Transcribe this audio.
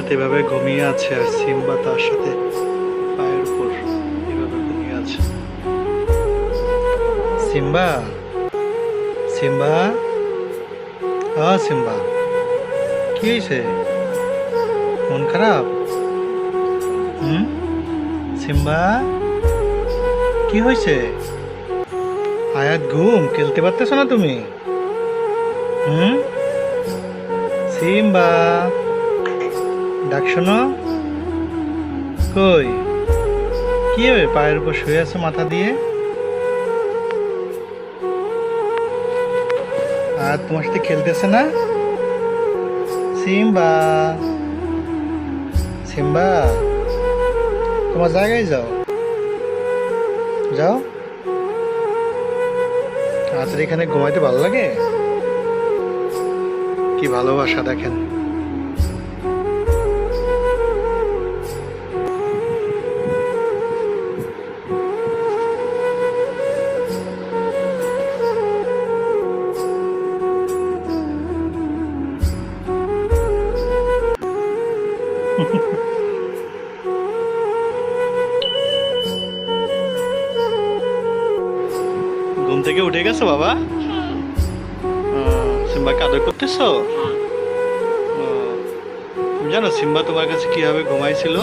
শান্তিভাবে ঘুমিয়ে আছে আর সিম্বা তার সাথে পায়ের উপর এভাবে ঘুমিয়ে আছে। সিম্বা, সিম্বা, সিম্বা, কি হয়েছে? মন খারাপ? সিম্বা, কি হয়েছে? আয়াত ঘুম, খেলতে পারতেছ না তুমি? সিম্বা, ডাক শোনো। কই, কি হবে? পায়ের উপর শুয়ে আছো মাথা দিয়ে। আর তোমার সাথে খেলতেছে না? সিম্বা, সিম্বা, তোমার জায়গায় যাও, যাও। রাতের এখানে ঘুমাইতে ভালো লাগে? কি ভালোবাসা দেখেন। ঘুম থেকে উঠে গেছো বাবা? সিম্বাকে আদর করতেছো? তুমি জানো সিম্বা তোমার কাছে কিভাবে ঘুমাইছিল?